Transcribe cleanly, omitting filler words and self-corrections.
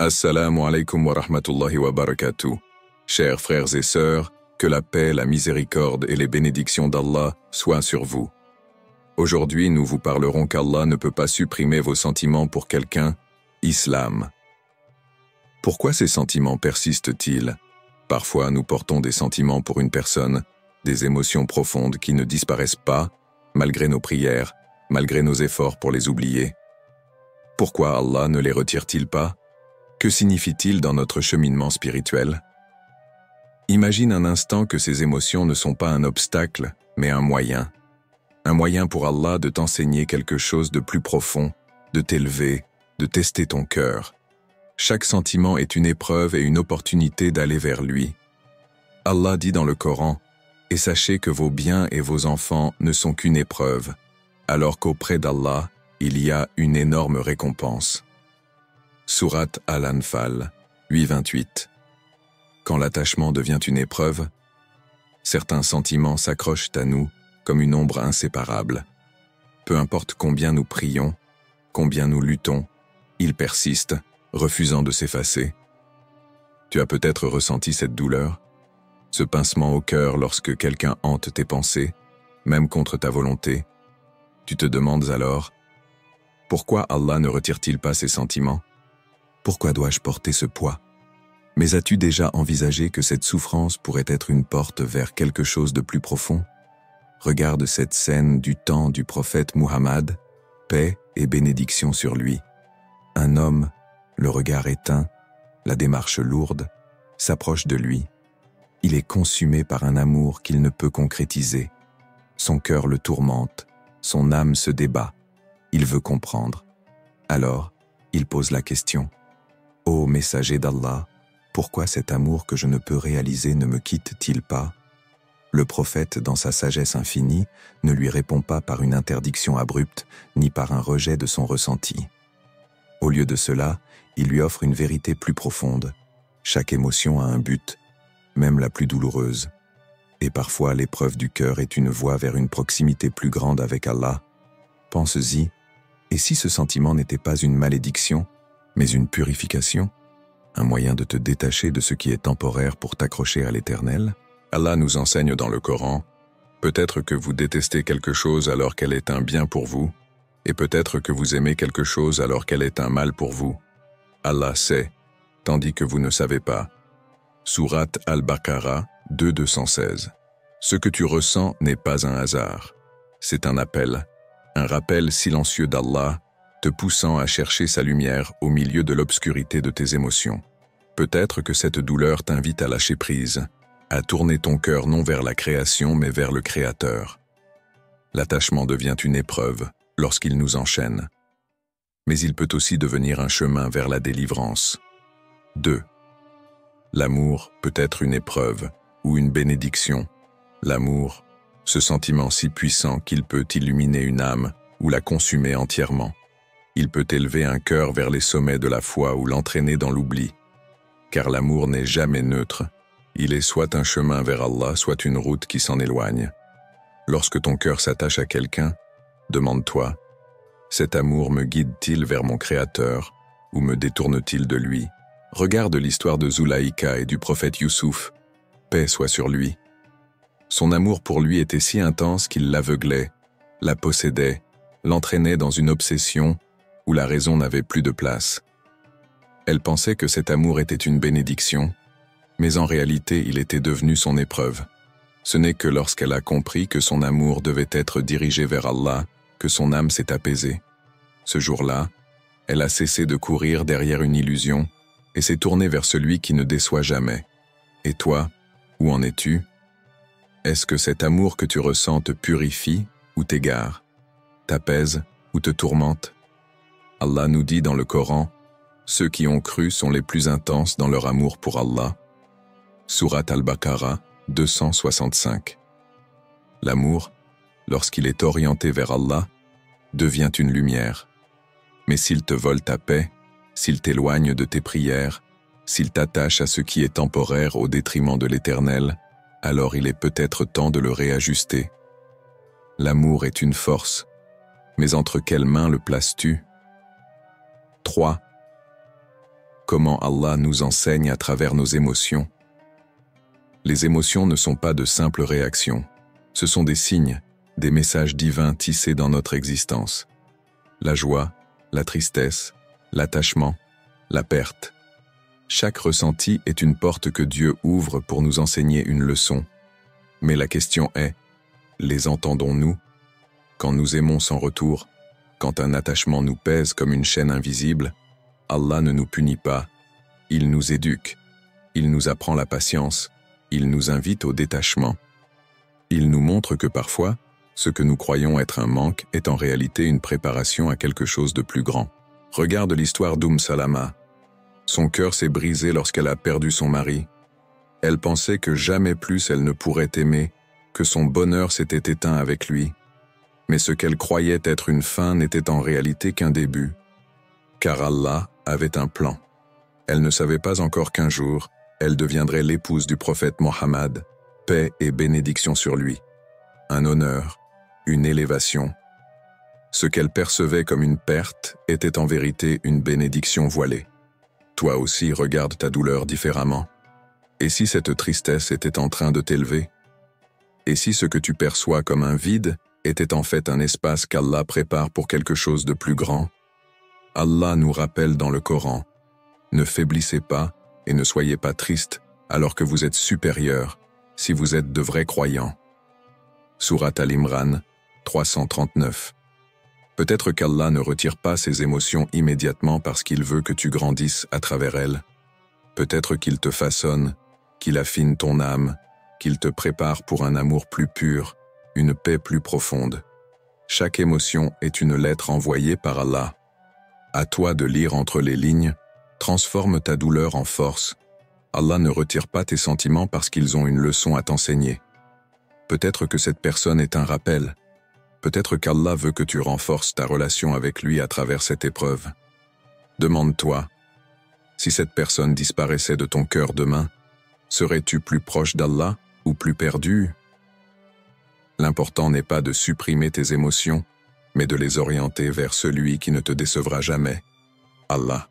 Assalamu alaikum wa rahmatullahi wa barakatuh. Chers frères et sœurs, que la paix, la miséricorde et les bénédictions d'Allah soient sur vous. Aujourd'hui, nous vous parlerons qu'Allah ne peut pas supprimer vos sentiments pour quelqu'un, Islam. Pourquoi ces sentiments persistent-ils? Parfois, nous portons des sentiments pour une personne, des émotions profondes qui ne disparaissent pas, malgré nos prières, malgré nos efforts pour les oublier. Pourquoi Allah ne les retire-t-il pas? Que signifie-t-il dans notre cheminement spirituel? Imagine un instant que ces émotions ne sont pas un obstacle, mais un moyen. Un moyen pour Allah de t'enseigner quelque chose de plus profond, de t'élever, de tester ton cœur. Chaque sentiment est une épreuve et une opportunité d'aller vers lui. Allah dit dans le Coran, « Et sachez que vos biens et vos enfants ne sont qu'une épreuve, alors qu'auprès d'Allah, il y a une énorme récompense. » Sourate Al-Anfal, 8-28. Quand l'attachement devient une épreuve, certains sentiments s'accrochent à nous comme une ombre inséparable. Peu importe combien nous prions, combien nous luttons, ils persistent, refusant de s'effacer. Tu as peut-être ressenti cette douleur, ce pincement au cœur lorsque quelqu'un hante tes pensées, même contre ta volonté. Tu te demandes alors, pourquoi Allah ne retire-t-il pas ces sentiments? Pourquoi dois-je porter ce poids? Mais as-tu déjà envisagé que cette souffrance pourrait être une porte vers quelque chose de plus profond? Regarde cette scène du temps du prophète Muhammad, paix et bénédiction sur lui. Un homme, le regard éteint, la démarche lourde, s'approche de lui. Il est consumé par un amour qu'il ne peut concrétiser. Son cœur le tourmente, son âme se débat. Il veut comprendre. Alors, il pose la question. Ô messager d'Allah, pourquoi cet amour que je ne peux réaliser ne me quitte-t-il pas? Le prophète, dans sa sagesse infinie, ne lui répond pas par une interdiction abrupte, ni par un rejet de son ressenti. Au lieu de cela, il lui offre une vérité plus profonde. Chaque émotion a un but, même la plus douloureuse. Et parfois, l'épreuve du cœur est une voie vers une proximité plus grande avec Allah. Pense-y, et si ce sentiment n'était pas une malédiction, mais une purification, un moyen de te détacher de ce qui est temporaire pour t'accrocher à l'Éternel? Allah nous enseigne dans le Coran, « Peut-être que vous détestez quelque chose alors qu'elle est un bien pour vous, et peut-être que vous aimez quelque chose alors qu'elle est un mal pour vous. Allah sait, tandis que vous ne savez pas. » Sourate Al-Baqarah 2:216. Ce que tu ressens n'est pas un hasard. C'est un appel, un rappel silencieux d'Allah, te poussant à chercher sa lumière au milieu de l'obscurité de tes émotions. Peut-être que cette douleur t'invite à lâcher prise, à tourner ton cœur non vers la création mais vers le Créateur. L'attachement devient une épreuve lorsqu'il nous enchaîne. Mais il peut aussi devenir un chemin vers la délivrance. 2. L'amour peut être une épreuve ou une bénédiction. L'amour, ce sentiment si puissant qu'il peut illuminer une âme ou la consumer entièrement. Il peut élever un cœur vers les sommets de la foi ou l'entraîner dans l'oubli. Car l'amour n'est jamais neutre. Il est soit un chemin vers Allah, soit une route qui s'en éloigne. Lorsque ton cœur s'attache à quelqu'un, demande-toi, cet amour me guide-t-il vers mon Créateur ou me détourne-t-il de lui? Regarde l'histoire de Zulaïka et du prophète Youssouf, paix soit sur lui. Son amour pour lui était si intense qu'il l'aveuglait, la possédait, l'entraînait dans une obsession où la raison n'avait plus de place. Elle pensait que cet amour était une bénédiction, mais en réalité il était devenu son épreuve. Ce n'est que lorsqu'elle a compris que son amour devait être dirigé vers Allah que son âme s'est apaisée. Ce jour-là, elle a cessé de courir derrière une illusion et s'est tournée vers celui qui ne déçoit jamais. Et toi, où en es-tu? Est-ce que cet amour que tu ressens te purifie ou t'égare, t'apaise ou te tourmente? Allah nous dit dans le Coran, « Ceux qui ont cru sont les plus intenses dans leur amour pour Allah. » Sourate Al-Baqarah 265. L'amour, lorsqu'il est orienté vers Allah, devient une lumière. Mais s'il te vole ta paix, s'il t'éloigne de tes prières, s'il t'attache à ce qui est temporaire au détriment de l'Éternel, alors il est peut-être temps de le réajuster. L'amour est une force, mais entre quelles mains le places-tu? 3. comment Allah nous enseigne à travers nos émotions. Les émotions ne sont pas de simples réactions. Ce sont des signes, des messages divins tissés dans notre existence. La joie, la tristesse, l'attachement, la perte. Chaque ressenti est une porte que Dieu ouvre pour nous enseigner une leçon. Mais la question est, les entendons-nous? Quand nous aimons sans retour, quand un attachement nous pèse comme une chaîne invisible, Allah ne nous punit pas, il nous éduque, il nous apprend la patience, il nous invite au détachement. Il nous montre que parfois, ce que nous croyons être un manque est en réalité une préparation à quelque chose de plus grand. Regarde l'histoire Salama. Son cœur s'est brisé lorsqu'elle a perdu son mari. Elle pensait que jamais plus elle ne pourrait aimer, que son bonheur s'était éteint avec lui. Mais ce qu'elle croyait être une fin n'était en réalité qu'un début. Car Allah avait un plan. Elle ne savait pas encore qu'un jour, elle deviendrait l'épouse du prophète Mohammed, paix et bénédiction sur lui. Un honneur, une élévation. Ce qu'elle percevait comme une perte était en vérité une bénédiction voilée. Toi aussi regarde ta douleur différemment. Et si cette tristesse était en train de t'élever? Et si ce que tu perçois comme un vide était en fait un espace qu'Allah prépare pour quelque chose de plus grand? Allah nous rappelle dans le Coran, « Ne faiblissez pas et ne soyez pas tristes alors que vous êtes supérieurs, si vous êtes de vrais croyants. » Surat Al-Imran, 339. Peut-être qu'Allah ne retire pas ses émotions immédiatement parce qu'il veut que tu grandisses à travers elles. Peut-être qu'il te façonne, qu'il affine ton âme, qu'il te prépare pour un amour plus pur, une paix plus profonde. Chaque émotion est une lettre envoyée par Allah. À toi de lire entre les lignes, transforme ta douleur en force. Allah ne retire pas tes sentiments parce qu'ils ont une leçon à t'enseigner. Peut-être que cette personne est un rappel. Peut-être qu'Allah veut que tu renforces ta relation avec lui à travers cette épreuve. Demande-toi, si cette personne disparaissait de ton cœur demain, serais-tu plus proche d'Allah ou plus perdu? L'important n'est pas de supprimer tes émotions, mais de les orienter vers celui qui ne te décevra jamais, Allah.